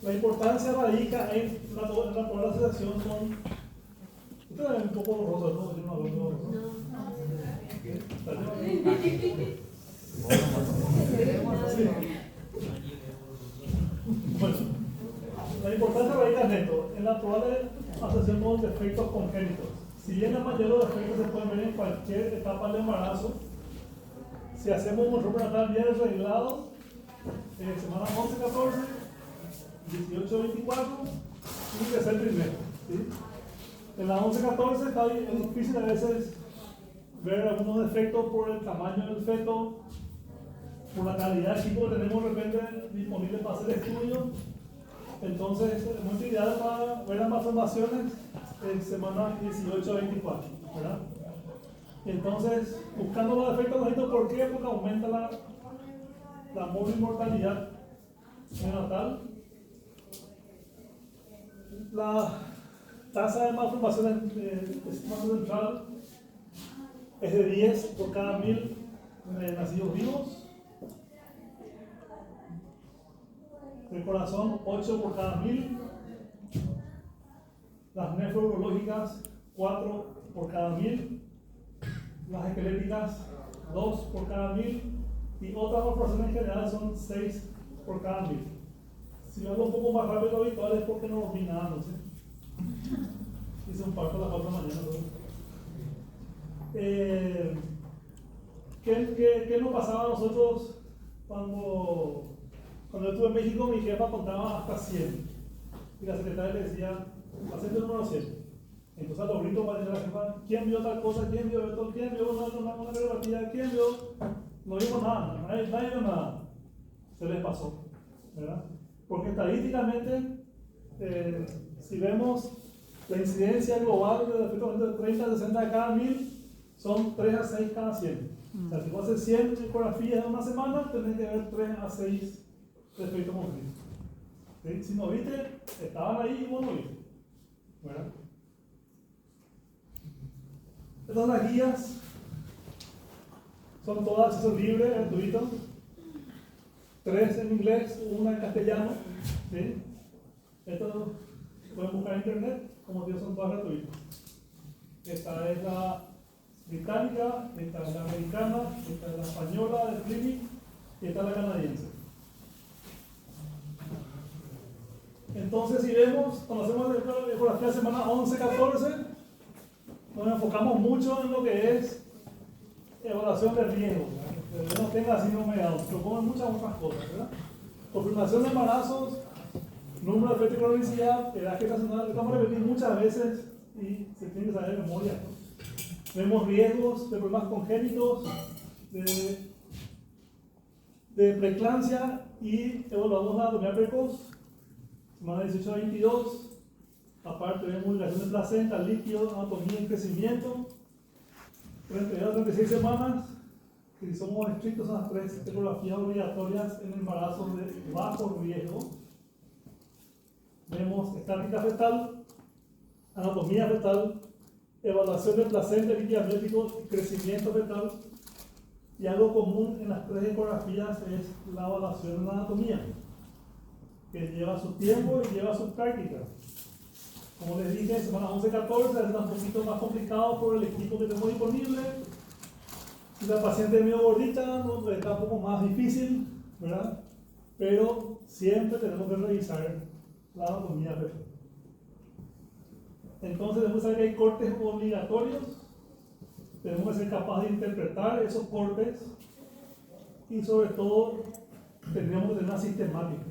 La importancia radica en la probable asociación con. Ustedes ven un poco borroso, ¿no? Yo no hablo borroso. Sí. Bueno, la importancia radica en esto, en la probable asociación con defectos congénitos. Si bien la mayoría de los defectos se pueden ver en cualquier etapa del embarazo, si hacemos un control prenatal bien arreglado, semana 11-14, 18-24, y tercer trimestre. ¿Sí? En la 11-14 es difícil a veces ver algunos defectos por el tamaño del feto, por la calidad de equipo que tenemos de repente disponible para hacer estudios. Entonces, es muy ideal para ver las malformaciones en semana 18-24, ¿verdad? Entonces, buscando los defectos congénitos, ¿por qué? Porque aumenta la mortalidad neonatal. La tasa de malformaciones central es de 10 por cada 1000 nacidos vivos. El corazón, 8 por cada 1000. Las nefrológicas, 4 por cada 1000. Las esqueléticas, 2 por cada 1000. Y otras malformaciones en general son 6 por cada 1000. Si lo hago un poco más rápido de lo habitual es porque no dormí nada, no sé. Hice un parto a las 4 de la mañana. ¿Qué nos pasaba a nosotros cuando yo estuve en México? Mi jefa contaba hasta 100 y la secretaria le decía, paciente número 100. Entonces a los gritos va a decir a la jefa, ¿quién vio tal cosa? ¿Quién vio esto? ¿Quién vio una radiografía? ¿Quién vio? No vimos nada, nadie vio nada. Se les pasó, ¿verdad? Porque estadísticamente, si vemos la incidencia global de defectos de 30 a 60 de cada 1000, son 3 a 6 cada 100. O sea, si vos haces 100 ecografías en una semana, tenés que ver 3 a 6 defectos congénitos. ¿Sí? Si no viste, estaban ahí y vos no viste, ¿verdad? Estas las guías son todas acceso libre, gratuito. 3 en inglés, 1 en castellano. ¿Sí? Esto pueden buscar en internet, como digo, son todas gratuitas. Esta es la británica, esta es la americana, esta es la española de Clinic y esta es la canadiense. Entonces, si vemos, cuando hacemos la ecografía de semana 11-14, nos enfocamos mucho en lo que es evaluación de riesgo, ¿verdad? Que no tenga síndrome de Down, pero como muchas otras cosas, ¿verdad? Confirmación de embarazos, número de feto y cronicidad, edad gestacional, estamos repetiendo muchas veces y se tiene que saber de memoria, ¿no? Vemos riesgos de problemas congénitos, de preeclampsia y evaluamos la anatomía precoz, semana 18 a 22. Aparte vemos liberación de placenta, líquido, anatomía y crecimiento. 32 a 36 semanas, que si somos estrictos son las 3 ecografías obligatorias en embarazo de bajo riesgo. Vemos estática fetal, anatomía fetal, evaluación de placenta, líquido amniótico y crecimiento fetal. Y algo común en las 3 ecografías es la evaluación de la anatomía, que lleva su tiempo y lleva su práctica. Como les dije, en semana 11-14 es un poquito más complicado por el equipo que tenemos disponible. Si la paciente es medio gordita, no, está un poco más difícil, ¿verdad? Pero siempre tenemos que revisar la anatomía fetal. Entonces tenemos que saber que hay cortes obligatorios. Tenemos que ser capaces de interpretar esos cortes y sobre todo tenemos que tener una sistemática.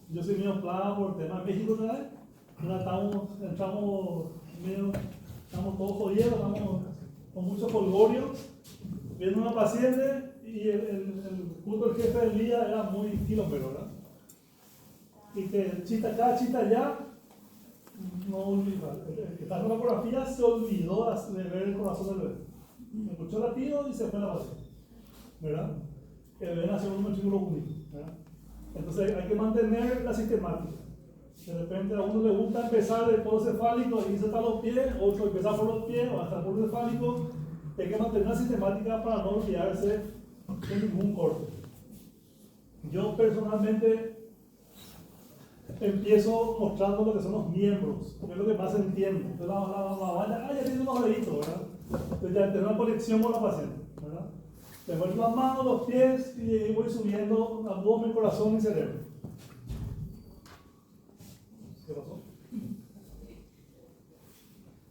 Yo soy medio plaga por el tema de México, ¿verdad? Estamos todos jodidos, estamos con muchos folgorios. Viene una paciente y justo el jefe del día era muy kilómetro, ¿verdad? Y que chita acá, chita allá, no olvida. El que está en la ecografía se olvidó de ver el corazón del bebé. Me escuchó latido y se fue a la paciente, ¿verdad? El bebé nació con un ventrículo único, ¿verdad? Entonces hay que mantener la sistemática. De repente a uno le gusta empezar del polo cefálico y irse hasta los pies, otro empezar por los pies o hasta el polo cefálico. Hay que mantener una sistemática para no olvidarse de ningún corte. Yo personalmente empiezo mostrando lo que son los miembros, porque es lo que más entiendo. Entonces la valla, ya tiene unos deditos, ¿verdad? Entonces ya tengo una conexión con la paciente, ¿verdad? Le muestro las manos, los pies y voy subiendo abdomen, corazón y cerebro. ¿Qué pasó?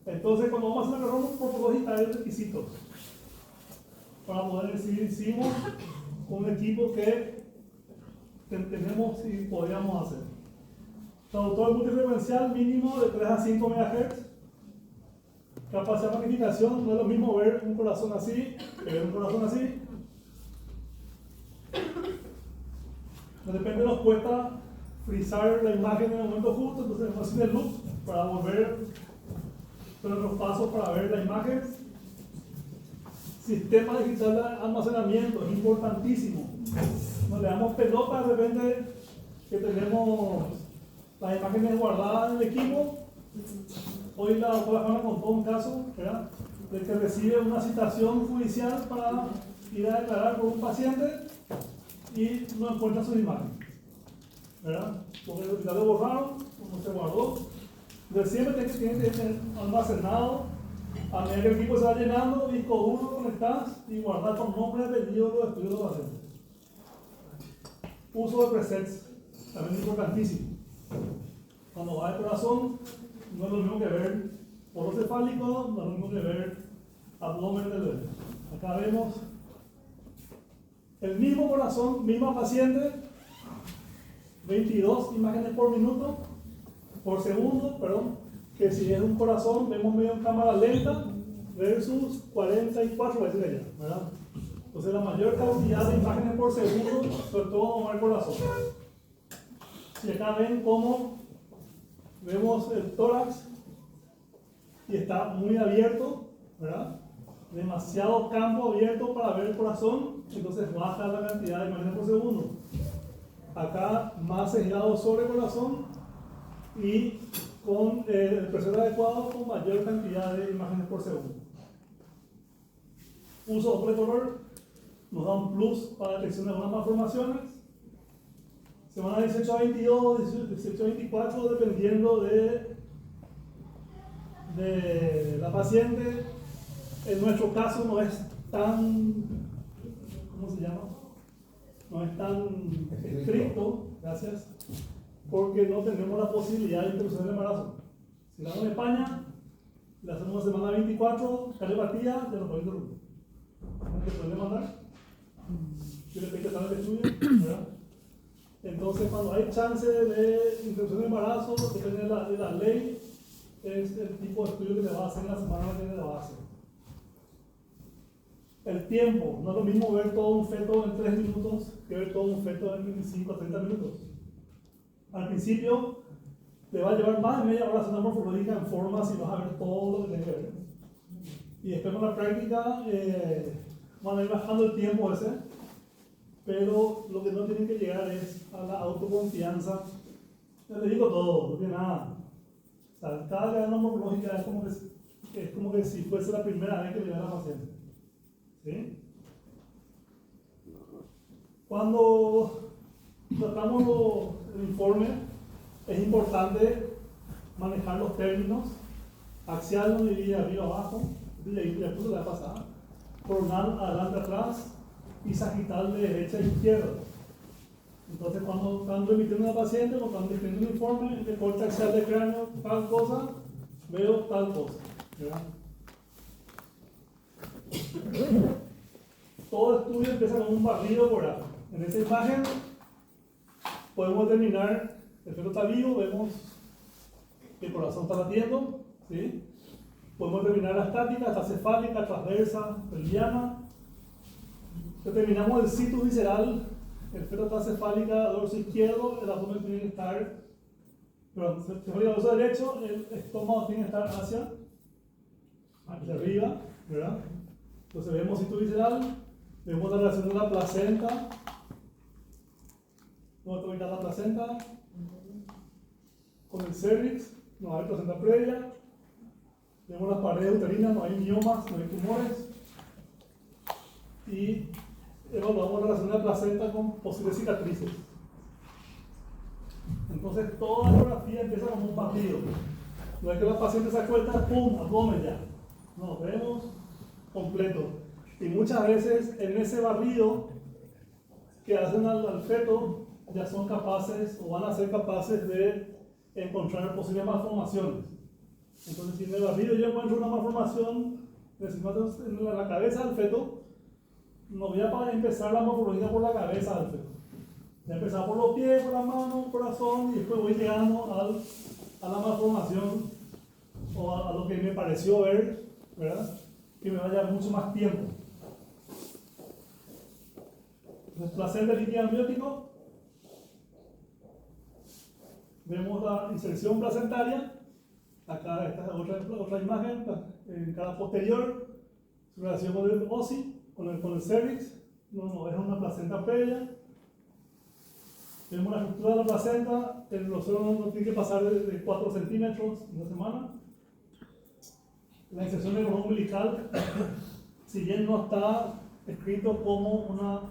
Entonces, cuando vamos a hacer una carrera morfológica, hay requisitos para poder decir hicimos un equipo que tenemos y podríamos hacer. Traductor multifrecuencial mínimo de 3 a 5 MHz. Capacidad de magnificación, no es lo mismo ver un corazón así que ver un corazón así. Depende, nos cuesta frizar la imagen en el momento justo, entonces vamos a hacer el loop para volver todos los pasos para ver la imagen. Sistema digital de almacenamiento, es importantísimo. No le damos pelota de repente que tenemos las imágenes guardadas en el equipo. Hoy la doctora Juana contó un caso, ¿verdad?, de que recibe una citación judicial para ir a declarar por un paciente y no encuentra sus imágenes, ¿verdad? Porque el hospital lo borraron, no se guardó. Entonces siempre tiene que tener almacenado a medida que el equipo se va llenando, disco duro, conectas y guardar con nombre y apellido los estudios de los pacientes. Uso de presets, también es importantísimo. Cuando va el corazón, no es lo mismo que ver poro cefálico, no es lo mismo que ver abdomen del bebé. Acá vemos el mismo corazón, misma paciente, 22 imágenes por segundo, perdón, que si es un corazón, vemos medio en cámara lenta versus 44 veces ella, ¿verdad? Entonces la mayor cantidad de imágenes por segundo, sobre todo como el corazón. Y acá ven cómo vemos el tórax y está muy abierto, ¿verdad? Demasiado campo abierto para ver el corazón, entonces baja la cantidad de imágenes por segundo. Acá más sesgado sobre el corazón y con el presión adecuado con mayor cantidad de imágenes por segundo. Uso de doble color nos da un plus para detección de algunas malformaciones. Semana 18 a 22, 18 a 24, dependiendo de la paciente. En nuestro caso no es tan, ¿cómo se llama? No es tan estricto, gracias, porque no tenemos la posibilidad de interrupción del embarazo. Si la damos en España, le hacemos semana 24, telepatía, ya lo podemos interrumpir. ¿No se puede mandar? Si le pedí que el estudio, ¿verdad? Entonces, cuando hay chance de interrupción de embarazo, depende de la ley, es el tipo de estudio que le va a hacer en la semana que le va a hacer. El tiempo, no es lo mismo ver todo un feto en 3 minutos que ver todo un feto en 25 a 30 minutos. Al principio, te va a llevar más de media hora hacer una morfológica en forma si vas a ver todo lo que tienes que ver. Y después con la práctica, van a ir bajando el tiempo ese, pero lo que no tienen que llegar es a la autoconfianza. Ya les digo todo, no tiene nada. O sea, cada cadena morfológica es como que si fuese la primera vez que le da a la paciente. ¿Sí? Cuando tratamos el informe, es importante manejar los términos. Axial no divide arriba abajo, de ahí ya puso la pasada. Coronal adelante atrás y sagital de derecha a izquierda. Entonces, cuando están remitiendo a la paciente o están definiendo un informe de corte axial de cráneo, tal cosa, veo tal cosa, ¿verdad? Todo estudio empieza con un barrido por A. En esa imagen podemos determinar el feto está vivo, vemos que el corazón está latiendo, ¿sí? Podemos determinar la estática, está cefálica, transversa, pelviana. Determinamos el situs visceral, el feto está cefálica, dorso izquierdo, el abdomen tiene que estar, perdón, cefálica, dorso derecho, el estómago tiene que estar hacia arriba, ¿verdad? Entonces vemos situs visceral, vemos la relación de la placenta, ¿dónde está ubicada la placenta? Con el cervix, no hay placenta previa, vemos las paredes uterinas, no hay miomas, no hay tumores, y evaluamos la relación de la placenta con posibles cicatrices. Entonces toda la ecografía empieza como un barrido. No es que la paciente se acuesta, ¡pum!, abdomen ya. No, vemos completo. Y muchas veces en ese barrido que hacen al feto ya son capaces o van a ser capaces de encontrar posibles malformaciones. Entonces, si en el barrido yo encuentro una malformación en la cabeza del feto, no voy a empezar la morfología por la cabeza del feto. Voy a empezar por los pies, por las manos, corazón, y después voy llegando a la malformación o a lo que me pareció ver, ¿verdad? Que me va a llevar mucho más tiempo. Entonces, placenta líquido amniótico. Vemos la inserción placentaria. Acá esta es otra imagen, en cada posterior, su relación con el OSI, con el cervix. No, es una placenta previa. Tenemos la estructura de la placenta, el grosor no tiene que pasar de 4 centímetros en una semana. La inserción del cordón umbilical, si bien no está escrito como una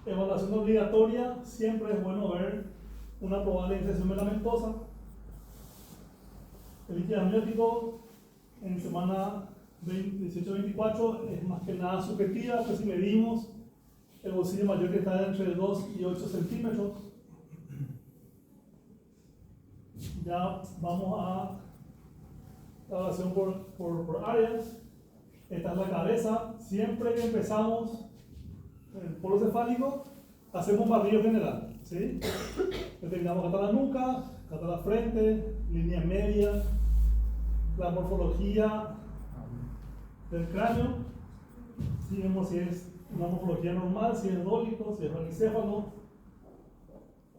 evaluación obligatoria, siempre es bueno ver una probable inserción medicamentosa. El líquido amniótico en semana 18-24 es más que nada subjetiva, pues si medimos el bolsillo mayor que está entre 2 y 8 centímetros, ya vamos a la evaluación por áreas. Esta es la cabeza. Siempre que empezamos el polo cefálico, hacemos un barrido general, ¿sí? Determinamos acá la nuca, acá la frente, línea media, la morfología del cráneo. Si vemos si es una morfología normal, si es dólico, si es braquicéfalo,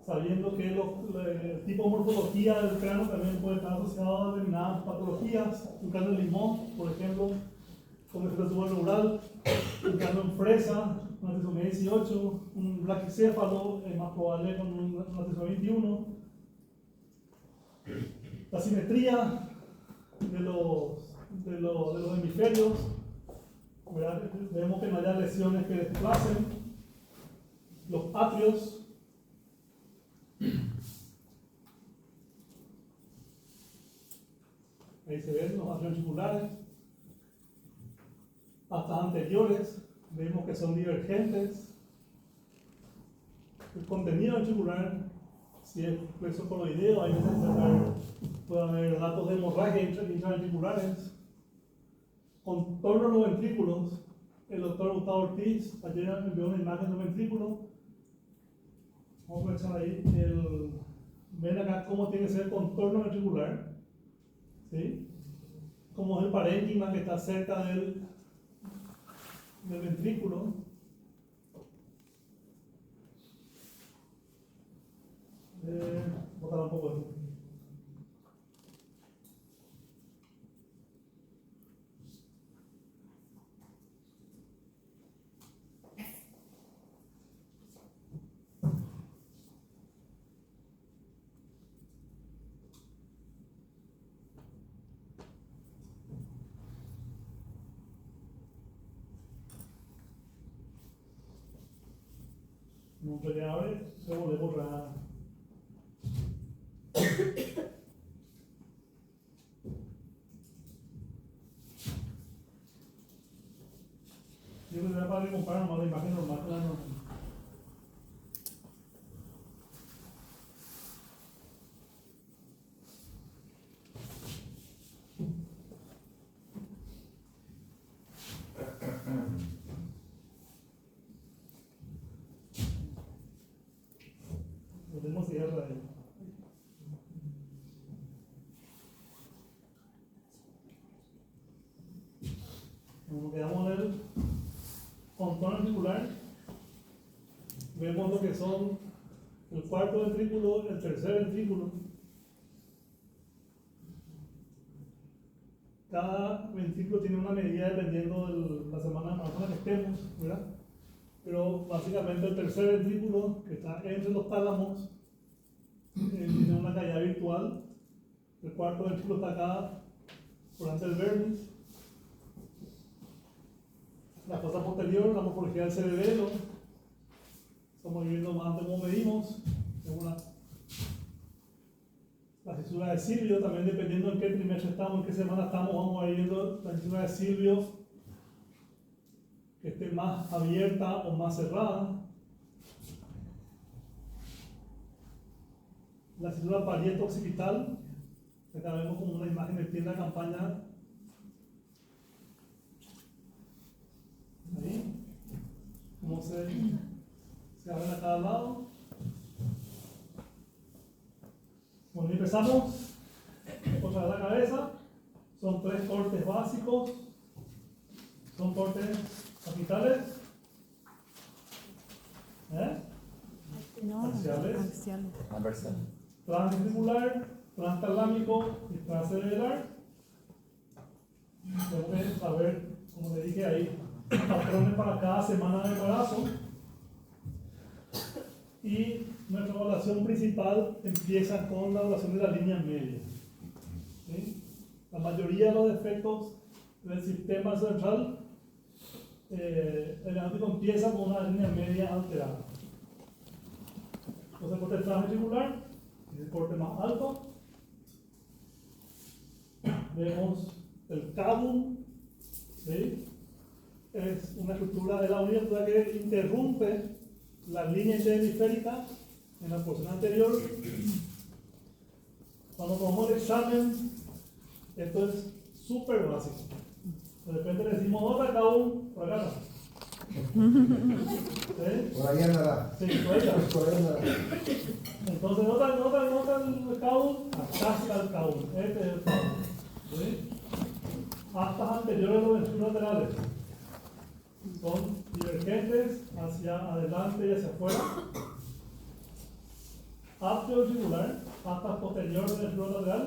sabiendo que el tipo de morfología del cráneo también puede estar asociado a determinadas patologías. Un cráneo de limón, por ejemplo, con estructura neural, un cráneo en fresa, una trisomía 18, un braquicéfalo es más probable con una trisomía 21. La simetría de los hemisferios, ¿verdad? Vemos que no haya lesiones que desplacen. Los atrios, ahí se ven los atrios ventriculares. Hasta anteriores, vemos que son divergentes. El contenido ventricular, si es flexo coloideo, hay veces puede haber datos de hemorragia intraventriculares. Contorno de los ventrículos. El doctor Gustavo Ortiz ayer me envió una imagen de un ventrículo. Vamos a echar ahí. Ven acá cómo tiene que ser el contorno ventricular, ¿sí? Como es el parénquima que está cerca del ventrículo. Botar un poco de esto. No se abre, se vuelve a borrar. Yo creo que era para comparar nomás la imagen normal con la normal. Podemos ir a la de. Como quedamos en el contorno ventricular, vemos lo que son el cuarto ventrículo, el tercer ventrículo. Cada ventrículo tiene una medida dependiendo de la semana más o menos que estemos, ¿verdad? Pero básicamente el tercer ventrículo, que está entre los tálamos, tiene una caída virtual. El cuarto ventrículo está acá por delante del vértice. La fosa posterior, la morfología del cerebelo, Estamos viendo más de cómo medimos. La fisura de Silvio, también dependiendo en qué trimestre estamos, en qué semana estamos, vamos a ir viendo la fisura de Silvio, que esté más abierta o más cerrada. La fisura parieto-occipital, que acá vemos como una imagen del pie de la campaña. Ahí, cómo se abren a cada lado. Bueno, empezamos. Otra vez la cabeza. Son 3 cortes básicos. Son cortes capitales. No, axiales. Transventricular, transtalámico y transcerebral. Tengo que saber, como le dije ahí, patrones para cada semana de embarazo. Y nuestra evaluación principal empieza con la evaluación de la línea media. ¿Sí? La mayoría de los defectos del sistema central, el diagnóstico empieza con una línea media alterada. Entonces, el corte transventricular es el corte más alto. Vemos el cabum, ¿sí? Es una estructura de la unidad que interrumpe la línea interhemisférica en la porción anterior. Cuando tomamos el examen, esto es súper básico. De repente le decimos, ¿dónde está cabum? Por acá no. ¿Sí? Por ahí andará. Sí, por ahí está. Por ahí andará. Entonces, nota el cabum, acá está el cabum. Este es el cabum. ¿Sí? Astas anteriores a los ventrículos laterales son divergentes hacia adelante y hacia afuera. Aptio ventricular, astas posteriores del ventrículo lateral.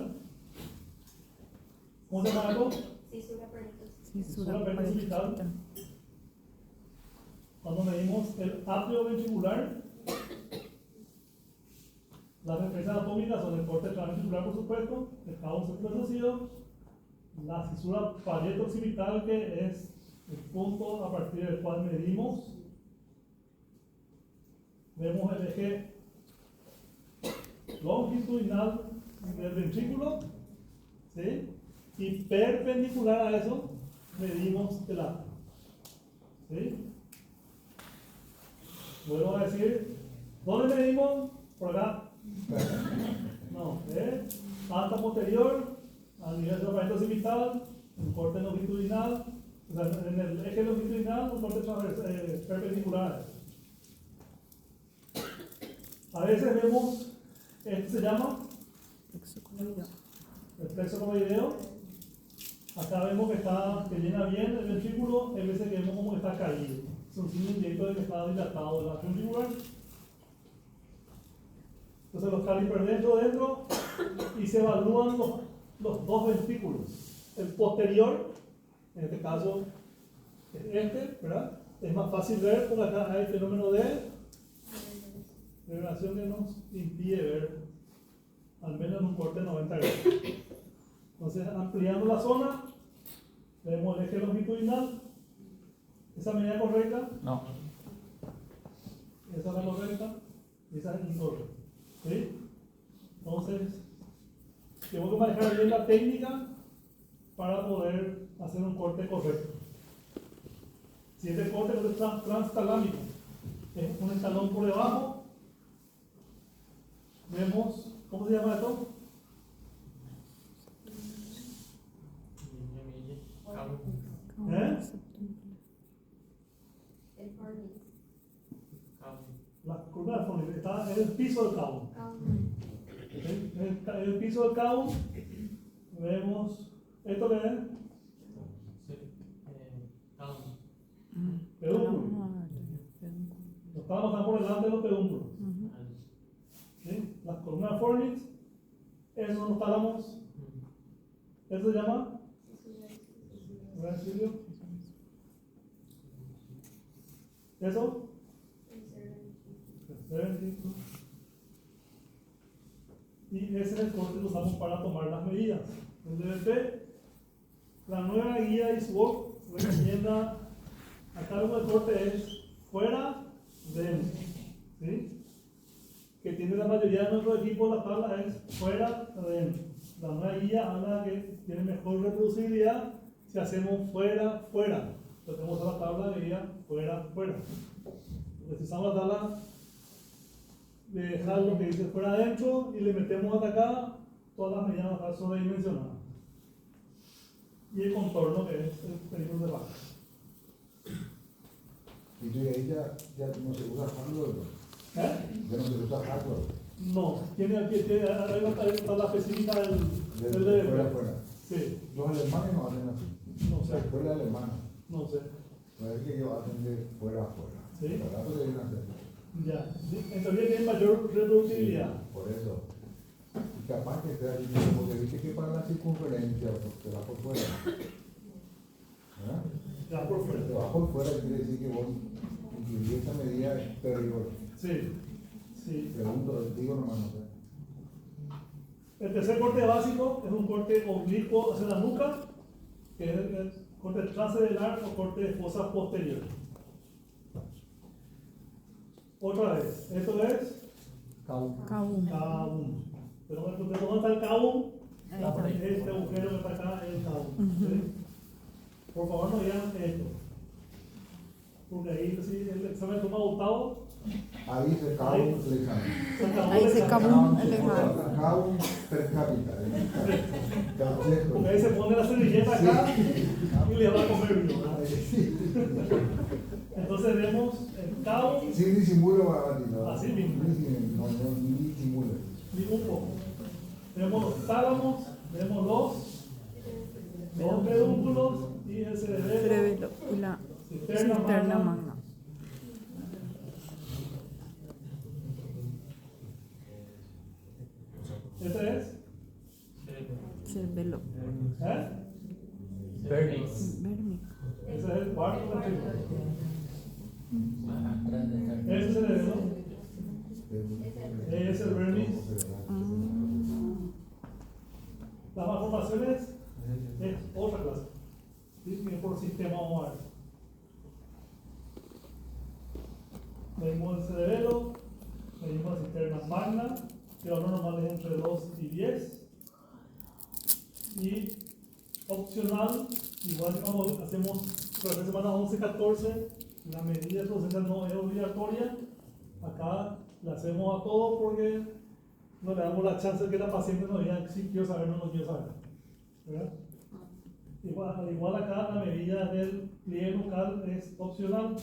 ¿Cómo se llama esto? Fisura perioccipital. Cuando medimos el aptio ventricular, las referencias anatómicas son el corte transventricular, por supuesto, el cabum septoesocido, la fisura parieto-occipital, que es el punto a partir del cual medimos. Vemos el eje longitudinal del ventrículo, ¿sí? Y perpendicular a eso medimos el aptio, ¿sí? Vuelvo a decir, ¿dónde medimos? Por acá. No, asta posterior, al nivel del parieto occipital, un corte longitudinal, o sea, en el eje longitudinal, un corte perpendicular. A veces vemos, esto se llama el plexo conoideo. Acá vemos que llena bien el ventrículo, hay veces que vemos como que está caído. Es un signo indirecto de que está dilatado la ventricular. Entonces los calipers dentro y se evalúan los 2 ventrículos. El posterior, en este caso es este, ¿verdad? Es más fácil ver porque acá hay el fenómeno de vibración que nos impide ver, al menos en un corte de 90 grados. Entonces, ampliando la zona, vemos el eje longitudinal. ¿Esa medida es correcta? No. Esa es la correcta y esa es incorrecta. ¿Sí? Entonces, tengo que manejar bien la técnica para poder hacer un corte correcto. Si este corte es transtalámico, es un escalón por debajo, vemos, ¿cómo se llama esto? La columna de fondo está en el piso del cabo. En el piso del cabo vemos esto que es pedúnculo. Los talos están por delante de los pedúnculos. ¿Sí? Las columnas fornix, esos son los tálamos. Eso se llama. ¿Verdad, Silvio? ¿Eso? Y ese es el corte que usamos para tomar las medidas. El DBT, la nueva guía ISWOC recomienda, acá el corte es fuera, dentro. ¿sí? Que tiene la mayoría de nuestros equipos, la tabla es fuera, adentro. La nueva guía habla que tiene mejor reproducibilidad si hacemos fuera, fuera. Entonces tenemos la tabla de guía fuera, fuera. Entonces si usamos la tabla de dejar lo que dice fuera, adentro y le metemos hasta acá, todas las medidas van a estar sobredimensionadas. Y el contorno que es el perímetro de baja. Y tú ahí ya no se usa hardware, ¿no? ¿Eh? Ya no se usa hardware. No, tiene hay una tabla específica del Fuera, fuera. Sí, Los alemanes no hacen así. no sé, La escuela alemana. no sé. Parece que ellos hacen de fuera a fuera. ¿Sí? ¿Verdad? Porque deben hacer. Ya, en teoría tiene mayor reproducibilidad. Por eso. Y capaz que sea difícil, porque viste que para la circunferencia te va por fuera. ¿Verdad? Ya por fuera. Te va por fuera quiere decir que vos incluís esta medida exterior. Sí, sí. Pregunto, digo nomás, no sé. El tercer corte básico es un corte oblicuo hacia la nuca, que es el corte transcerebral o corte de fosa posterior. Otra vez, esto es K1. K1. Pero ¿dónde está el K1? Ahí está. Este agujero que está acá es el K1. ¿Sí? Por favor, no digan esto. Porque ahí, si el examen toma octavo, Ahí se cae un examen. se acabó Ahí el se examen. acabó el examen. Cada un per cápita. Porque ahí se pone la servilleta acá y le va a comer uno. ¿verdad? Entonces vemos el K1 Sin disimulo va a decir, ¿no? Así mismo. Ni disimulo. y un poco. Vemos los tálamos, vemos los pedúnculos y el cerebelo, Cerebelo y la cisterna cisterna magna. magna. Este es, Cerebelo. ¿eh? Vernix. Vérmica. Ese es el cuarto ventrículo. Ese es el cerebelo, ese es el vernix. Las malformaciones es otra clase. ¿Sí? Que por sistema vamos a ver. Medimos el cerebelo, medimos la cisterna magna, que el valor normal es entre 2 y 10. Y opcional, igual que cuando hacemos para la semana 11-14, la medida de procedencia no es obligatoria. Acá la hacemos a todo porque no le damos la chance de que la paciente nos diga si quiero saber o no quiero saber. ¿Verdad? Igual acá la medida del pliegue nucal es opcional.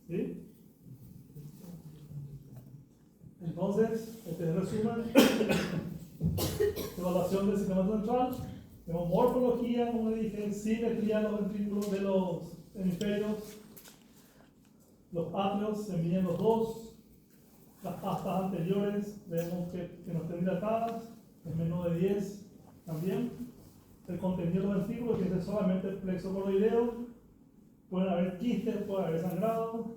¿Sí? Entonces, este es el resumen. Evaluación del sistema central. Tenemos morfología, como le dije, simetría de los ventrículos de los hemisferios. Los atrios se miden los dos. Las astas anteriores vemos que no estén dilatadas, es menos de 10 también. El contenido de los ventrículos, que es solamente el plexo coroideo. Pueden haber quistes, puede haber sangrado.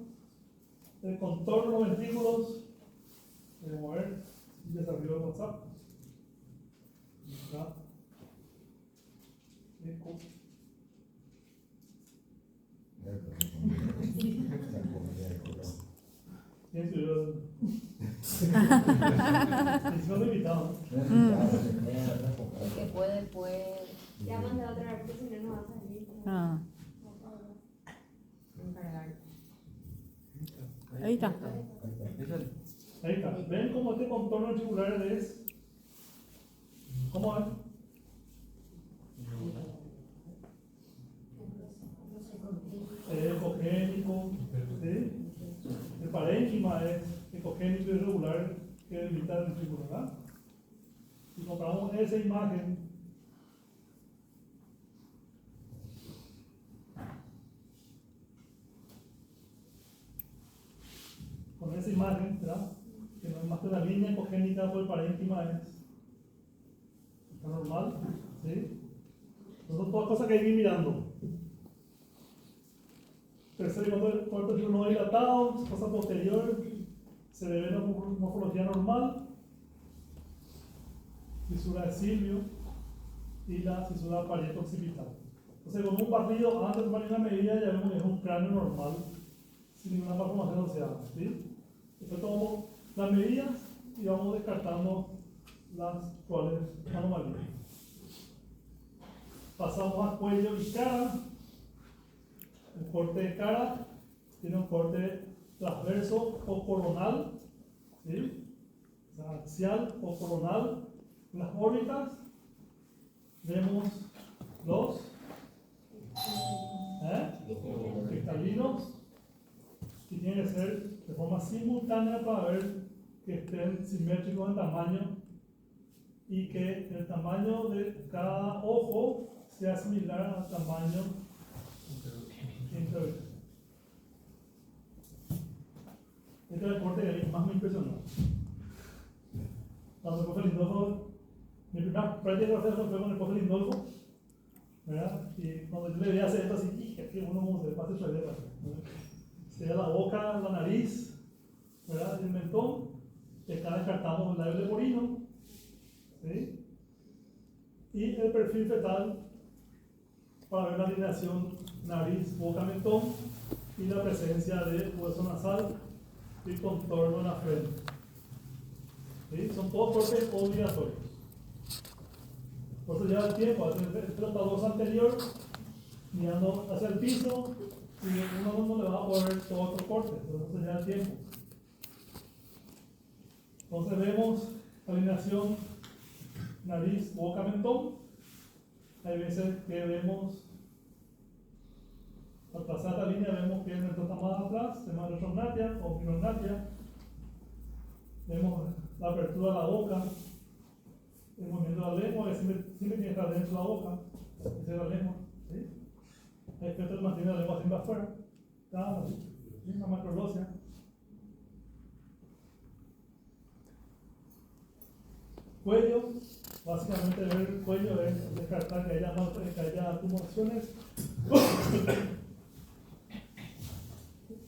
El contorno de los ventrículos. Vamos a ver, desarrollo de WhatsApp. Acá. Eco. ¿Quién subió? Encima de invitado. El que puede. Ya mandé otra vez porque si no, no va a salir. Ah, Encargar. ahí está. Ahí está. ¿Ven cómo este contorno articular es? ¿Cómo es? Ecogénico, ¿sí? El parénquima es ecogénico irregular que delimita el ventrículo, ¿verdad? Si comparamos esa imagen con esa imagen, ¿verdad? Que no es más que una línea ecogénica, pues el parénquima está normal, ¿sí? Son todas cosas que hay que ir mirando. Tercer y cuarto ventrículo no dilatado, fosa posterior, cerebelo morfología normal, fisura de Silvio y la fisura parieto occipital. Entonces, con un barrido antes de tomar una medida, ya vemos que es un cráneo normal, sin ninguna malformación osseada, ¿sí? Después tomamos las medidas y vamos descartando las probables anomalías. Pasamos a cuello y cara. El corte de cara tiene un corte transverso o coronal, ¿sí? O sea, axial o coronal. En las órbitas vemos los cristalinos, que tienen que ser de forma simultánea para ver que estén simétricos en tamaño y que el tamaño de cada ojo sea similar al tamaño intraocular. Este es el corte que a mí más me impresionó. Cuando el profe Lindolfo, mi primera práctica fue con el profe Lindolfo, ¿verdad? Y cuando yo le veía hacer esto así, dije que uno como se pasa el chaleco, se da la boca, la nariz, ¿verdad? El mentón, y acá descartamos el labio leporino, ¿sí? Y el perfil fetal para ver la alineación nariz, boca, mentón y la presencia de hueso nasal y contorno en la frente. ¿Sí? Son todos cortes obligatorios. Por eso lleva el tiempo, hacer el tratadoso anterior, mirando hacia el piso, y uno no le va a poder todo otro corte, entonces lleva el tiempo. Entonces vemos alineación nariz, boca, mentón. Hay veces que vemos, al pasar la línea, vemos que el mentón está más atrás, se llama retrognatia o pirognatia. Vemos la apertura de la boca, el movimiento de la lengua, que siempre tiene que estar dentro de la boca, esa es la lengua. ¿Sí? Hay efectos que mantiene la lengua siempre afuera, la macrolócea. Cuello, básicamente ver el cuello es descartar que haya tumoraciones,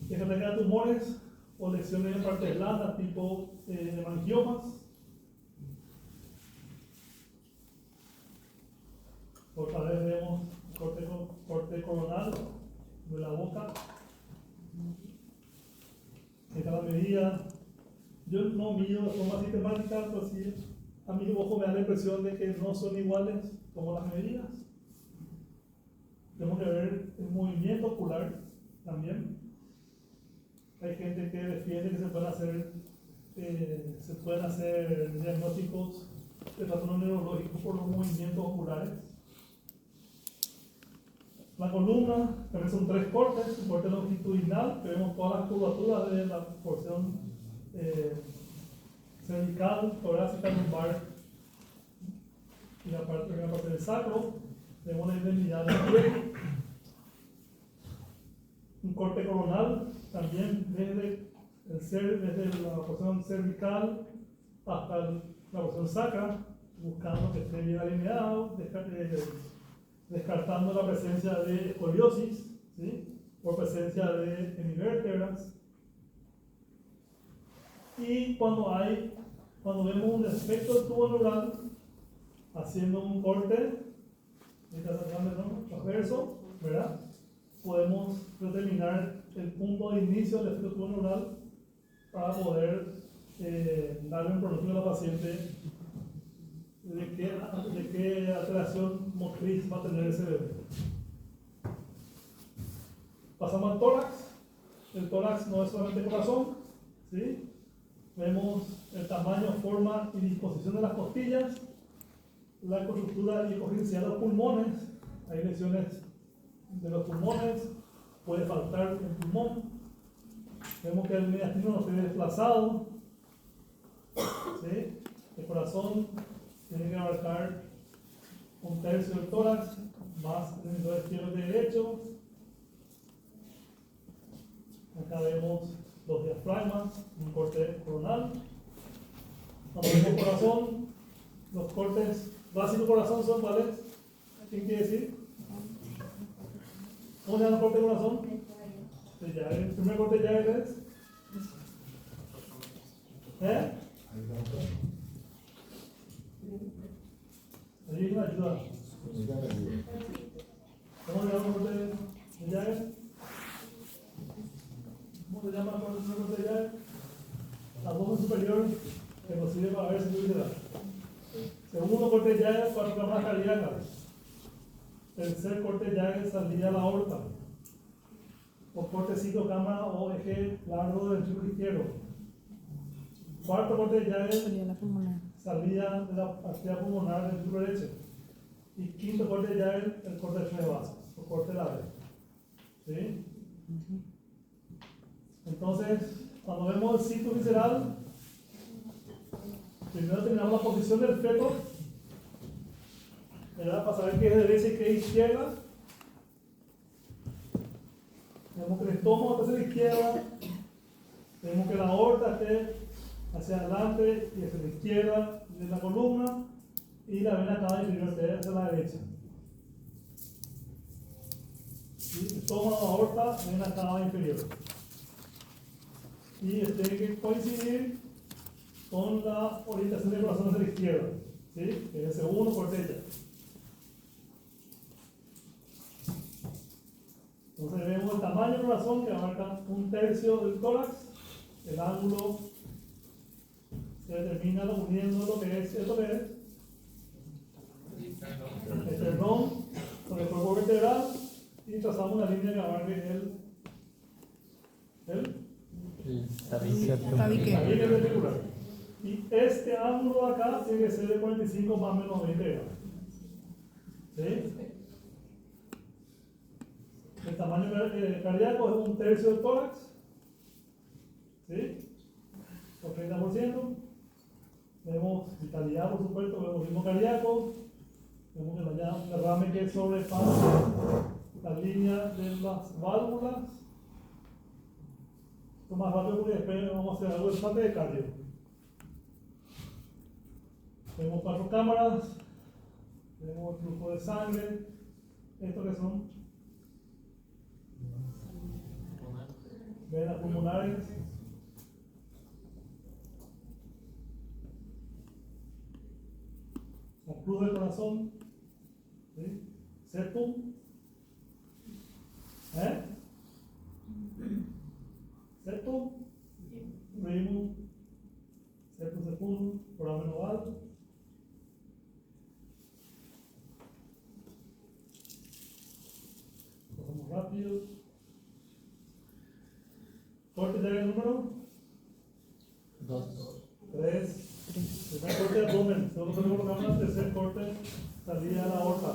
descartar que haya tumores o lesiones en partes blandas tipo hemangiomas. Otra vez vemos corte coronal de la boca. Esta es la medida. Yo no mido de forma sistemática, pues sí, a mi ojo me da la impresión de que no son iguales como las medidas. Tenemos que ver el movimiento ocular también. Hay gente que defiende que se pueden hacer diagnósticos de trastornos neurológicos por los movimientos oculares. La columna también son 3 cortes: un corte longitudinal, que vemos todas las curvaturas de la porción cervical, torácica, lumbar y la parte del sacro. Vemos la indemnidad del pie. Un corte coronal también desde la porción cervical hasta la porción sacra, buscando que esté bien alineado, descartando la presencia de escoliosis, ¿sí? Por presencia de hemivértebras. Y cuando vemos un defecto del tubo neural, haciendo un corte transverso, ¿verdad? Podemos determinar el punto de inicio del defecto del tubo neural para poder darle un pronóstico a la paciente de qué alteración motriz va a tener ese bebé. Pasamos al tórax. El tórax no es solamente corazón, ¿sí? Vemos el tamaño, forma y disposición de las costillas, la estructura y ecogencia de los pulmones. Hay lesiones de los pulmones, puede faltar el pulmón. Vemos que el mediastino no esté desplazado, ¿sí? El corazón tiene que abarcar 1/3 del tórax, más el hemisferio izquierdo que derecho. Acá vemos los diafragmas, un corte coronal. Cuando vemos corazón, los cortes básicos corazón son ¿cuáles? ¿Quién quiere decir? ¿Cómo se llama el corte corazón? El primer corte ya es. Ahí una ayuda. ¿Cómo se llama el corte de llave? ¿Cómo se llama el corte de llave? inferior que nos sirve para ver si visceral. Segundo corte de llaga, 4 cámaras cardíacas. Tercer corte de llaga, salida a la aorta. O corte 5 cámaras o eje largo del ventrículo izquierdo. Cuarto corte de llaga, Sería la pulmonar. salida de la arteria pulmonar del ventrículo derecho. Y quinto corte de llaga, el corte de tres vasos, o corte de la B. ¿Sí? Entonces, cuando vemos el sitio visceral, primero tenemos la posición del feto, ¿verdad? Para saber qué es derecha y qué es izquierda. Tenemos que el estómago está hacia la izquierda, tenemos que la aorta esté hacia adelante y hacia la izquierda de la columna, y la vena cava inferior esté hacia la derecha. ¿Sí? Estómago, aorta, vena cava inferior. Y tiene que coincidir con la orientación del corazón hacia la izquierda, ¿sí? Que es el segundo corte. Entonces vemos el tamaño del corazón que abarca 1/3 del tórax, el ángulo se determina uniendo lo que es esto que es el esternón con el cuerpo vertebral y trazamos una línea que abarque el Tabique. tabique ventricular. Y este ángulo de acá tiene que ser de 45 más o menos 20 grados. ¿Sí? El tamaño cardíaco es 1/3 del tórax. ¿Sí? Por 30%. Vemos vitalidad, por supuesto, vemos ritmo cardíaco. Vemos que no haya un derrame que sobrepasa la línea de las válvulas. Esto más rápido porque después vamos a hacer algo de parte de cardio. Vemos 4 cámaras. Vemos el flujo de sangre. ¿Estos que son? Venas pulmonares. La cruz del corazón. ¿Sí? Septum. Septum. Primum. Septum secundum. Foramen oval. Pasamos rápido. Corte de número 2. 3. Primer corte de abdomen. Segundo corte de columna. Tercer corte, salida de la aorta.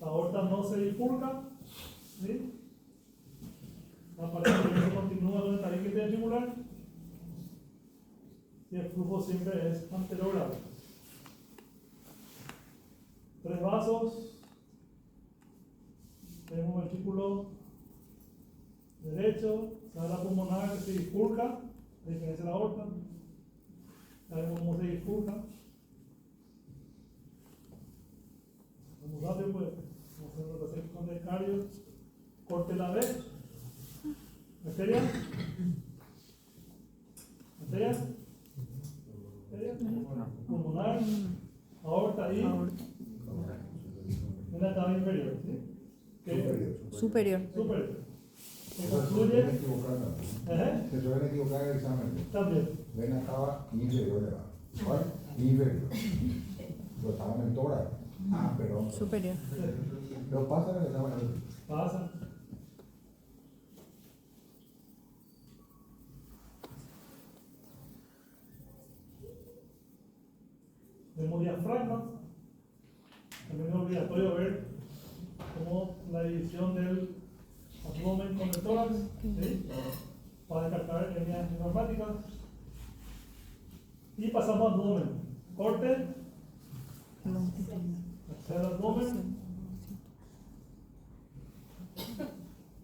La aorta no se bifurca. ¿Sí? La pared se continúa con el tabique ventricular. Y el flujo siempre es anterogrado. 3 vasos. Tenemos el ventrículo derecho, sale la pulmonar que se bifurca, a diferencia de la aorta. Sabemos cómo se bifurca. Vamos rápido, pues. Vamos a hacer una sección de cardio. Corte la B. Arteria. Arteria. Arteria. Pulmonar. Aorta y una cava inferior. ¿Sí? Superior. Superior. Que Se concluye. suelen equivocar, ¿no? Se suelen equivocar el examen. También. Vena cava inferior, ¿verdad? ¿Cuál? Inferior. Lo estaban en el tórax. Ah, perdón. Superior. Lo pasa en el examen. Pasa. Vemos diafragma. También es obligatorio ver cómo la división del abdomen con el tórax, ¿sí? Para descartar líneas neumáticas. Y pasamos al abdomen. Corte, hacia el abdomen.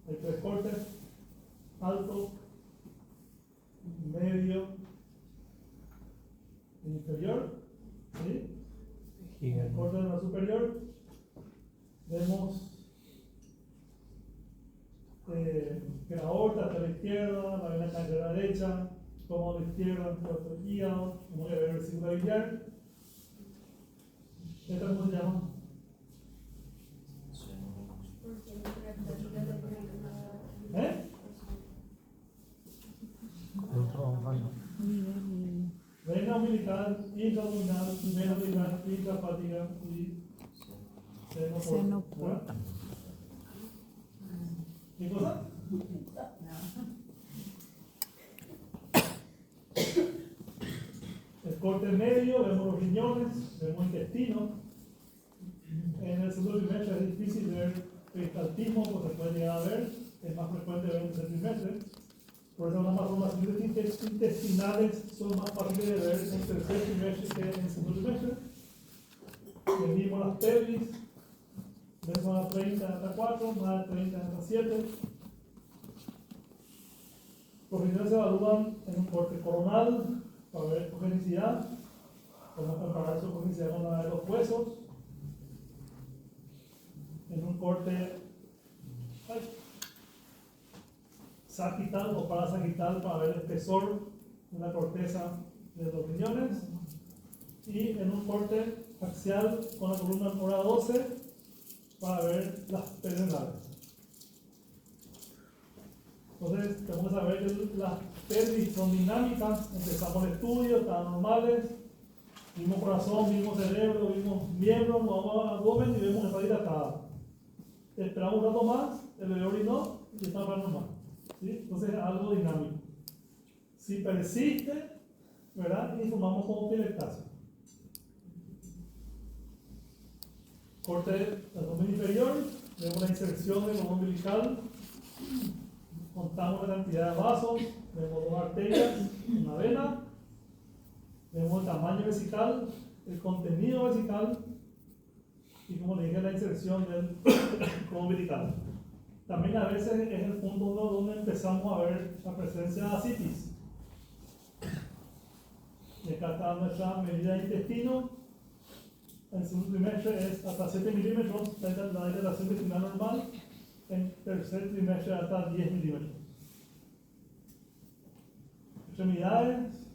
Hay 3 cortes: alto, medio e inferior. ¿Sí? En el corte de la superior vemos que la aorta está a la izquierda, la vena cae a la derecha, estómago a la izquierda, el hígado, vamos a ver el versículo biliar. ¿Esta cómo se llama? Vena umbilical, intraabdominal, vena abdominal, intrahepática y seno Seno porta. ¿Verdad? ¿Qué cosa? El corte medio, vemos los riñones, vemos intestino. En el segundo trimestre es difícil ver peristaltismo, porque se puede llegar a ver, es más frecuente ver en el tercer trimestre. Por eso las malformaciones intestinales son más fáciles de ver en el tercer trimestre que en el segundo trimestre. Medimos las pelvis, vemos a 30 hasta 4, más de 30 hasta 7. Los riñones se evalúan en un corte coronal para ver cogenicidad. Podemos comparar su cogenicidad con la de los huesos. En un corte sagital o parasagital para ver el espesor de la corteza de los riñones. Y en un corte axial con la columna en hora 12 para ver las perinales. Entonces, tenemos que saber que las pelvis son dinámicas. Empezamos el estudio, están normales. Vimos corazón, vimos cerebro, vimos miembros, nos vamos al abdomen y vemos que está dilatada. Esperamos un rato más, el bebé orinó y está normal. ¿Sí? Entonces, es algo dinámico. Si persiste, ¿verdad? Informamos como pielectasia. Corte del abdomen inferior, vemos la inserción del cordón umbilical. Contamos la cantidad de vasos, vemos 2 arterias, una vena, vemos el tamaño vesical, el contenido vesical y, como le dije, la inserción del cordón umbilical. También a veces es el punto donde empezamos a ver la presencia de ascitis. Y acá está nuestra medida de intestino. En el segundo trimestre es hasta 7 milímetros, la dilatación intestinal normal. En tercer trimestre hasta 10 milímetros. Extremidades,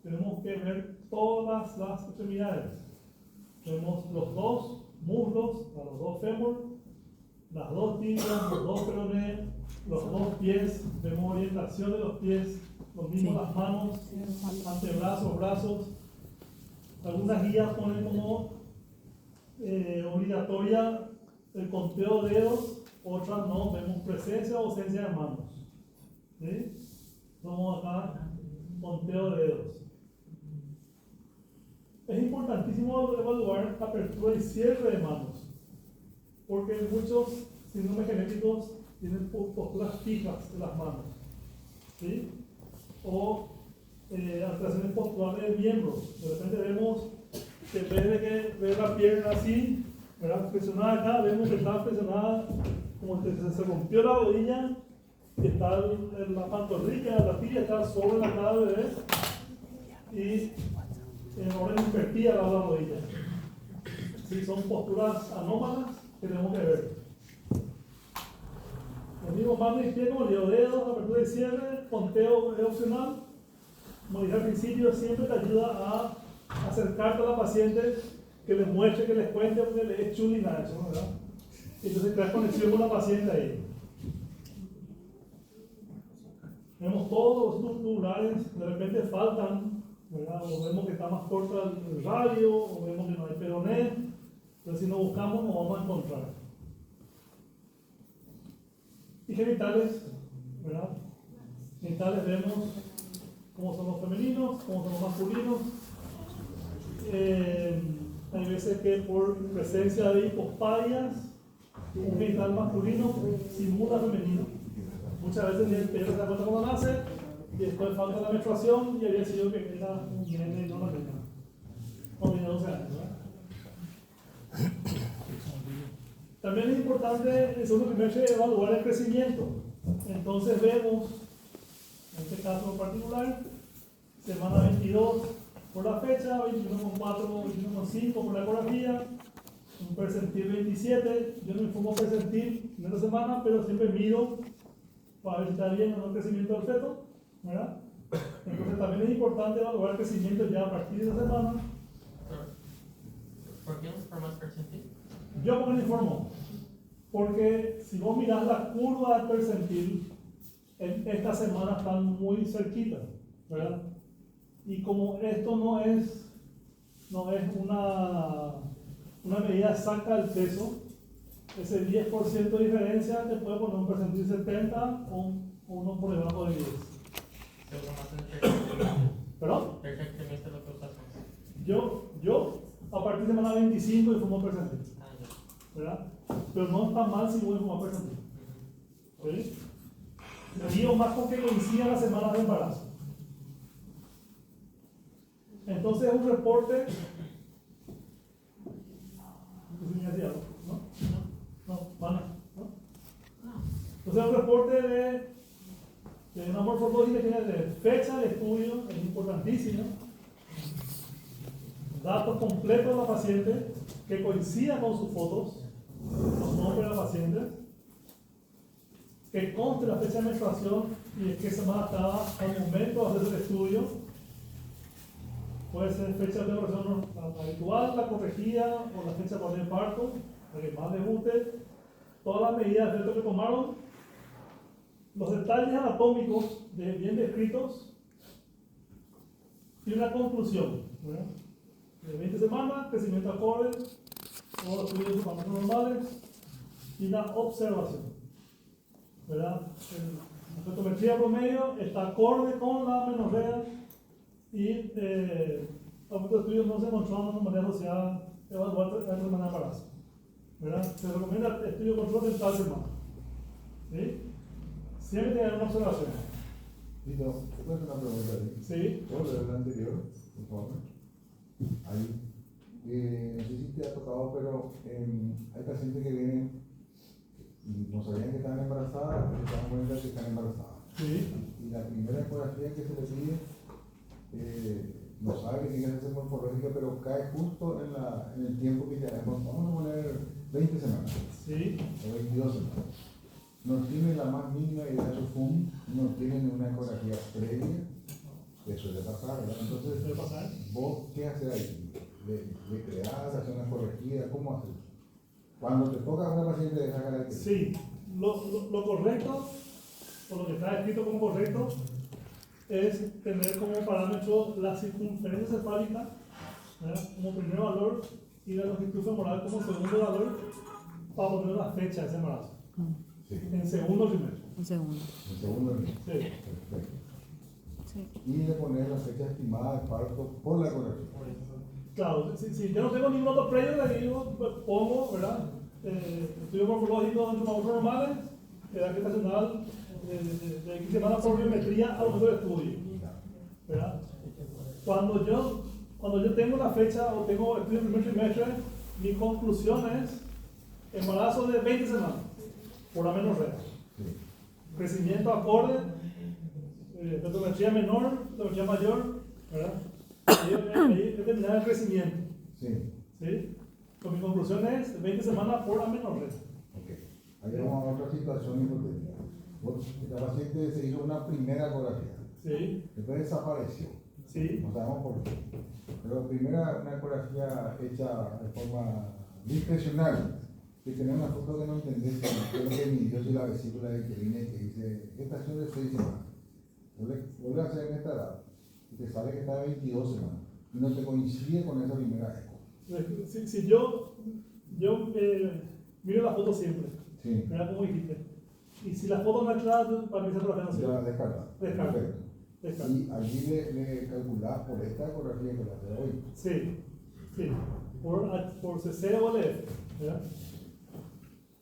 tenemos que ver todas las extremidades. Vemos los 2 muslos, los 2 fémur, las 2 tibias, los 2 peroné, los 2 pies, vemos orientación de los pies, lo mismo Sí. las manos, antebrazos, brazos. Algunas guías ponen como obligatoria el conteo de dedos. Otras no, vemos presencia o ausencia de manos. ¿Sí? Vamos acá, conteo de dedos. Es importantísimo evaluar apertura y cierre de manos, porque muchos síndromes genéticos tienen posturas fijas de las manos. ¿Sí? O alteraciones posturales de miembros. De repente vemos que en vez de que ver la pierna así, ¿verdad? Presionada acá, vemos que está presionada como que se rompió la rodilla y está la pantorrilla, la tibia está sobre la cara del bebé y en orden invertida la rodilla. ¿Sí? Son posturas anómalas que tenemos que ver. Lo mismo mano y pie, como digo, dedos, apertura y cierre, conteo es opcional. Como dije al principio, siempre te ayuda a acercarte a la paciente, que les muestre, que les cuente, porque le es chulina eso, ¿verdad? Entonces creas conexión con la paciente ahí. Vemos todos los tubulares, de repente faltan, ¿verdad? O vemos que está más corto el radio, o vemos que no hay peroné, pero si no buscamos nos vamos a encontrar. Y genitales, ¿verdad? Genitales vemos cómo son los femeninos, cómo son los masculinos. Hay veces que por presencia de hipospadias, un genital masculino simula femenino. Muchas veces el pelo se da cuenta cuando nace y después falta la menstruación y había sido que era un nene y no la nena. Cuando tenía 12 años, ¿verdad? También es importante en el segundo trimestre evaluar el crecimiento. Entonces vemos, en este caso en particular, semana 22 por la fecha, 21,4, 21,5 por la ecografía, un percentil 27. Yo no informo percentil en esta semana, pero siempre mido para ver si está bien o no el crecimiento del feto, ¿verdad? Entonces también es importante evaluar el crecimiento ya a partir de esa semana. ¿Por qué no informas percentil? Yo como lo informo, porque si vos mirás la curva del percentil, en esta semana están muy cerquita. ¿verdad? Y como esto no es una medida exacta del peso, ese 10% de diferencia te puede poner un percentil 70 o uno por debajo de 10. ¿Perdón? Perfectamente lo que usas. Yo a partir de semana 25 y fumo percentil, ¿verdad? Pero no está mal si voy a fumar percentil. ¿Sí? Me digo más con que coincida las semanas de embarazo. Entonces es un reporte. Entonces es un reporte de una morfología que tiene de fecha de estudio, es importantísimo. Datos completos de la paciente que coincida con sus fotos, los nombres de la paciente, que conste la fecha de menstruación y de qué semana estaba al momento de hacer el estudio. Puede ser fecha de menstruación habitual, la corregida o la fecha por el parto, la que más les guste. Todas las medidas de efecto que tomaron, los detalles anatómicos bien descritos y una conclusión. ¿Verdad? De 20 semanas, crecimiento acorde, todos los estudios de parámetros normales y una observación. ¿Verdad? La fotometría promedio está acorde con la menorrea y los estudios no se encontraron una manera asociada a evaluar la semana de embarazo. ¿Verdad? Se recomienda el estudio de control de tal semana. ¿Sí? Siempre tiene una observación. Tito, ¿te puedo hacer una pregunta ahí? Sí. ¿Puedo leer la anterior, por favor? Ahí. No sé si te ha tocado, pero hay pacientes que vienen y no sabían que estaban embarazadas, pero se dan cuenta que están embarazadas. Sí. Y la primera ecografía que se le pide, no sabe que tiene que hacerse morfológica, pero cae justo en el tiempo que ya vamos a poner 20 semanas. Sí. O 22 semanas. No tienen la más mínima idea de su FUM, no tienen una ecografía previa, eso suele pasar, ¿verdad? Entonces, ¿Suele pasar? ¿vos qué haces ahí? ¿Le creás, hacer una corregida? ¿Cómo haces? Cuando te toca a una paciente de esa característica. Sí, lo correcto, o lo que está escrito como correcto, es tener como parámetro la circunferencia cefálica, ¿verdad? Como primer valor y la longitud femoral como segundo valor para poner la fecha de ese embarazo. Sí. En segundo trimestre. Un segundo. En segundo nivel. Sí. Perfecto. Sí. Y le poner la fecha estimada de parto por la ecografía. Claro, si yo no tengo ningún otro previo, le digo, pues, pongo, ¿verdad? Estudio morfológico dentro de los normales, edad gestacional, de X semanas por biometría a lo mejor estudio. ¿Verdad? Cuando yo tengo una fecha o tengo estudio del primer trimestre, mi conclusión es embarazo de 20 semanas, por la menorrea. Sí. Crecimiento acorde, fotometría menor, fotometría mayor, ¿verdad? Ahí determinar el crecimiento. Sí. ¿Sí? Con mi conclusión es 20 semanas por la menorrea. Ok. Ahí vamos a otra situación hipotética. La paciente se hizo una primera ecografía. ¿Sí? Después desapareció. ¿Sí? No sabemos por qué. Pero primera, una ecografía hecha de forma discrecional. Que tenemos una foto que no entendés, creo que midió si la vesícula de Querine que dice estación de 6 semanas. Vuelve a hacer en esta edad y te sale que está de 22 semanas y no te coincide con esa primera eco. Si yo miro la foto siempre, Sí. ¿verdad? Como dijiste. Y si la foto no es clara, para mí esa ecografía no Ya sirve. descarta. Descarta. Perfecto. Descarta. Y allí le calculás por esta ecografía que la hace hoy. Sí, sí. Por CC o LF, ¿verdad?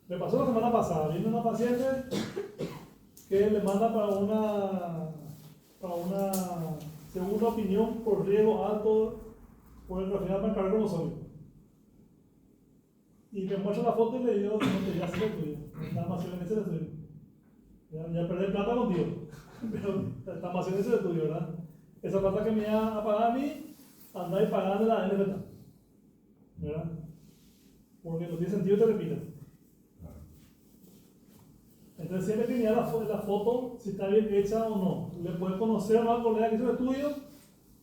Me pasó la semana pasada, vino una paciente que le manda para una segunda opinión por riesgo alto por ecografía para cargar cromosómico. Y me muestra la foto y le digo, no te ya se lo tuyo, nada más en ese estudio. Ya perdí plata contigo, pero está más en ese estudio, ¿verdad? Esa plata que me iba a pagar a mí, andáis pagando la NFTA, ¿verdad? Porque no tiene sentido que te repita. Entonces siempre que mirar la foto, si está bien hecha o no. Le puedes conocer a una colega que hizo el estudio,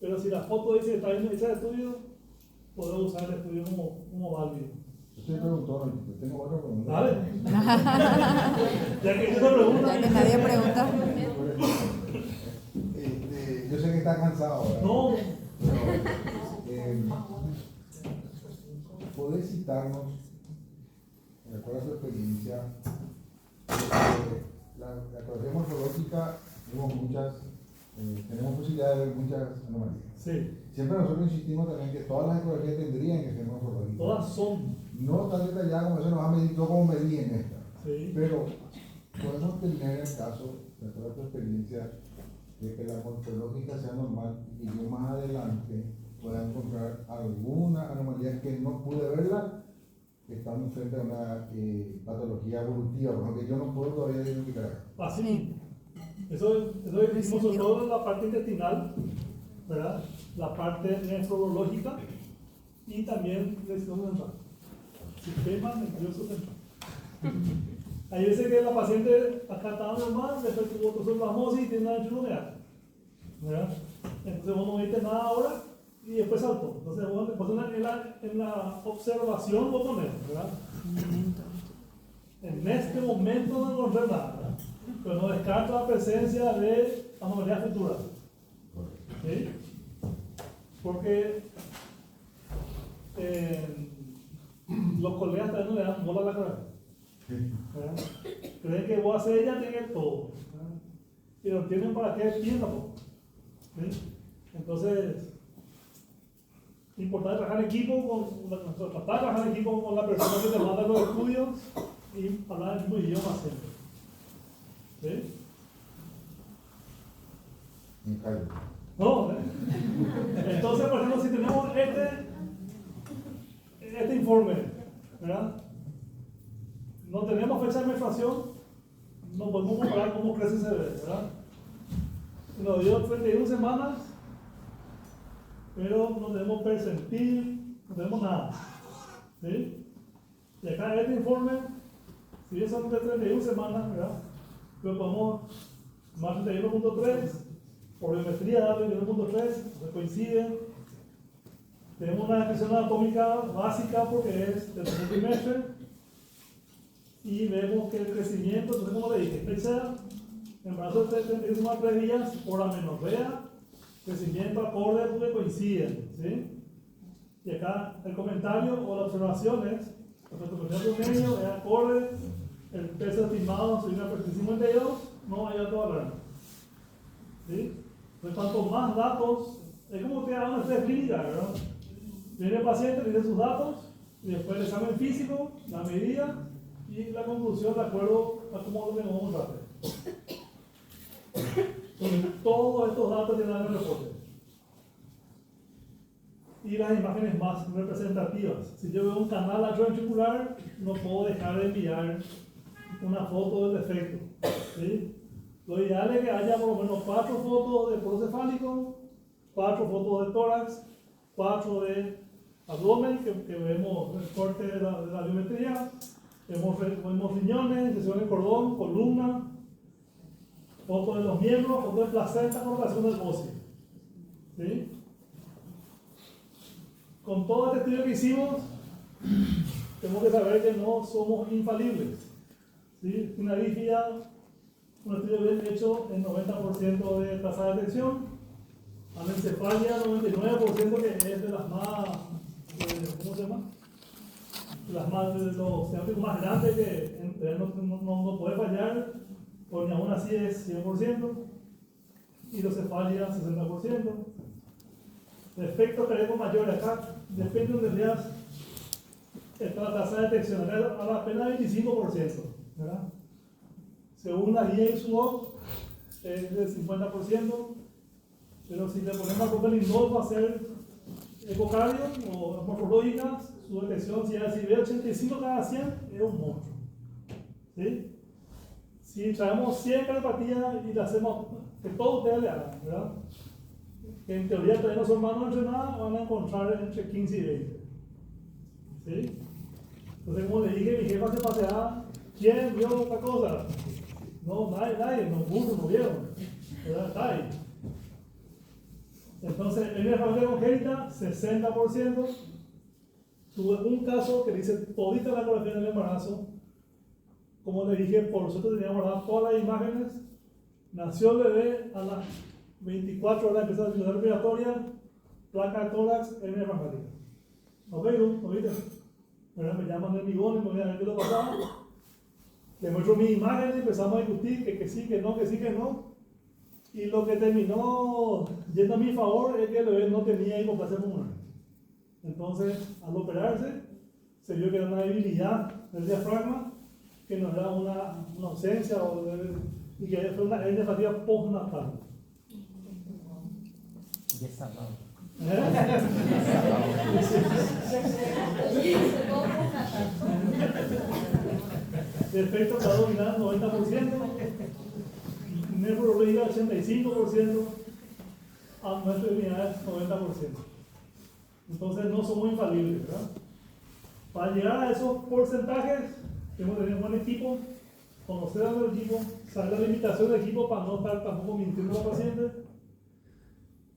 pero si la foto dice que está bien hecha el estudio, podemos usar el estudio como válido. Usted preguntó, tengo otra pregunta. ¿Vale? Ya que yo te pregunto. Ya que nadie pregunta. Yo sé que está cansado ahora. No, ¿Podés citarnos, de acuerdo a tu experiencia, la ecografía morfológica, tenemos posibilidad de ver muchas anomalías? sí, Siempre nosotros insistimos también que todas las ecografías tendrían que ser morfológicas. todas son. No tan detalladas como eso nos va a medir, yo como medí en esta. Sí. Pero podemos tener el caso, de acuerdo a tu experiencia, de que la morfológica sea normal y que yo más adelante pueda encontrar alguna anomalía que no pude verla, que estamos frente a una patología evolutiva, por ejemplo, que yo no puedo todavía identificar. Así. Sí. Eso decimos sobre todo en la parte intestinal, ¿verdad? La parte nefrológica y también del sistema central. Sistema nervioso central. Hay veces que la paciente acá está normal, después tuvo toxoplasmosis y tiene una enfermedad, ¿verdad? Entonces vos no viste nada ahora y después saltó. Entonces vos en la observación vos ponés, ¿verdad? En este momento no encontré nada, ¿verdad? Pero no descarta la presencia de anomalías futuras. ¿Sí? Porque los colegas también no le dan bola a la cabeza. ¿Verdad? Creen que vos haces ella tiene todo, ¿verdad? Y no tienen para qué tiempo. ¿Sí? Entonces, es importante trabajar en equipo tratar en equipo con la persona que te manda los estudios y hablar el mismo idioma siempre. ¿Sí? No, ¿eh? Entonces, por ejemplo, si tenemos este informe, ¿verdad? No tenemos fecha de menstruación, no podemos comparar cómo crece ese bebé, ¿verdad? Nos dio 31 semanas, pero no tenemos percentil, no tenemos nada. ¿Sí? Y acá en este informe, si bien son de 31 semanas, ¿verdad? Pero podemos más 31.3, por biometría 31.3, se coinciden. Tenemos una descripción anatómica básica porque es del primer trimestre. Y vemos que el crecimiento, entonces como le dije, fecha, embarazo de 31 a 3 días por amenorrea, crecimiento acorde porque coinciden, ¿sí? Y acá el comentario o la observación es, el promedio es acorde, el peso estimado en una per 52, no hay alto alarma, ¿sí? Entonces cuanto más datos, es como que haga una estrés clínica, ¿verdad? Viene el paciente, tiene sus datos, y después el examen físico, la medida, y la conclusión de acuerdo a cómo lo vamos a hacer. Todos estos datos llenan el reporte. Y las imágenes más representativas. Si yo veo un canal atrioventricular, no puedo dejar de enviar una foto del defecto. ¿Sí? Lo ideal es que haya por lo menos 4 fotos de porocefálico, 4 fotos de tórax, 4 de abdomen, que vemos el corte de la biometría. Vemos riñones, lesión de cordón, columna, fotos de los miembros, fotos de placenta con relación del óseo. ¿Sí? Con todo este estudio que hicimos, tenemos que saber que no somos infalibles. ¿Sí? Una bífida, un estudio bien hecho en 90% de tasa de detección, anencefalia 99%, que es de las más, ¿cómo se llama? Las más de los científicos más grandes que no puede fallar, o ni aún así es 100%, hidrocefalia 60%. Defectos cardíacos mayores acá, depende de donde veas, está la tasa de detección, acá a apenas 25%, ¿verdad? Según la guía ISUOC es del 50%, pero si le ponemos a propelindol va a ser ecocardio o morfológicas, su detección, si ve 85 cada 100, es un monstruo. ¿Sí? Si traemos 100 cardiopatías y le hacemos que todos ustedes le hagan, ¿verdad? Que en teoría todavía no son manos entrenadas, van a encontrar entre 15 y 20. ¿Sí? Entonces, como le dije, mi jefa se paseaba, ¿quién vio otra cosa? No, nadie, no, burros no vieron. ¿Verdad? Está ahí. Entonces, en la familia congénita, 60%. Tuve un caso que dice todita la ecografía del embarazo. Como le dije, por suerte teníamos guardadas todas las imágenes. Nació el bebé a las 24 horas empieza la cirugía respiratoria, placa de tórax, hernia hepática. ¿Ok, Lu? ¿Lo viste? Bueno, me llaman de Migón y me voy a ver qué lo pasaba. Le muestro mi imagen y empezamos a discutir que sí, que no, que sí, que no. Y lo que terminó yendo a mi favor es que el bebé no tenía hipoplasia pulmonar. Entonces, al operarse, se vio que era una debilidad del diafragma, que no era una ausencia y que fue una hernia hepática postnatal. Defecto abdominal 90%, nefrología 85%, abdominal 90%. Entonces no somos infalibles, ¿verdad? Para llegar a esos porcentajes, tenemos que tener un buen equipo, conocer a nuestro equipo, saber la limitación del equipo para no estar tampoco mintiendo a los pacientes,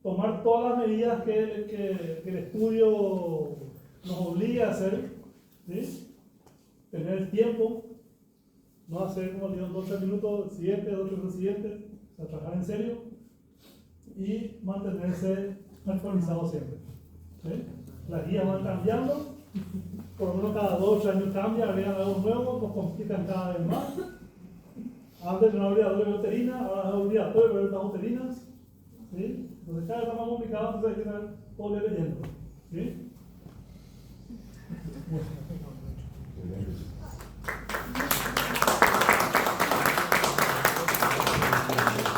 tomar todas las medidas que el estudio nos obliga a hacer, ¿sí? Tener el tiempo, no hacer como digo 2 o 3 minutos el siguiente, 2 o 3 minutos el siguiente, o sea, trabajar en serio y mantenerse actualizado siempre. ¿Sí? Las guías van cambiando, por lo menos cada 2 o 3 años cambia, agregan algo nuevo, nos complican cada vez más. Antes no habría doble uterina, ahora es obligatorio ver las uterinas. ¿Sí? Entonces cada vez está más complicado, entonces hay que estar todo leyendo.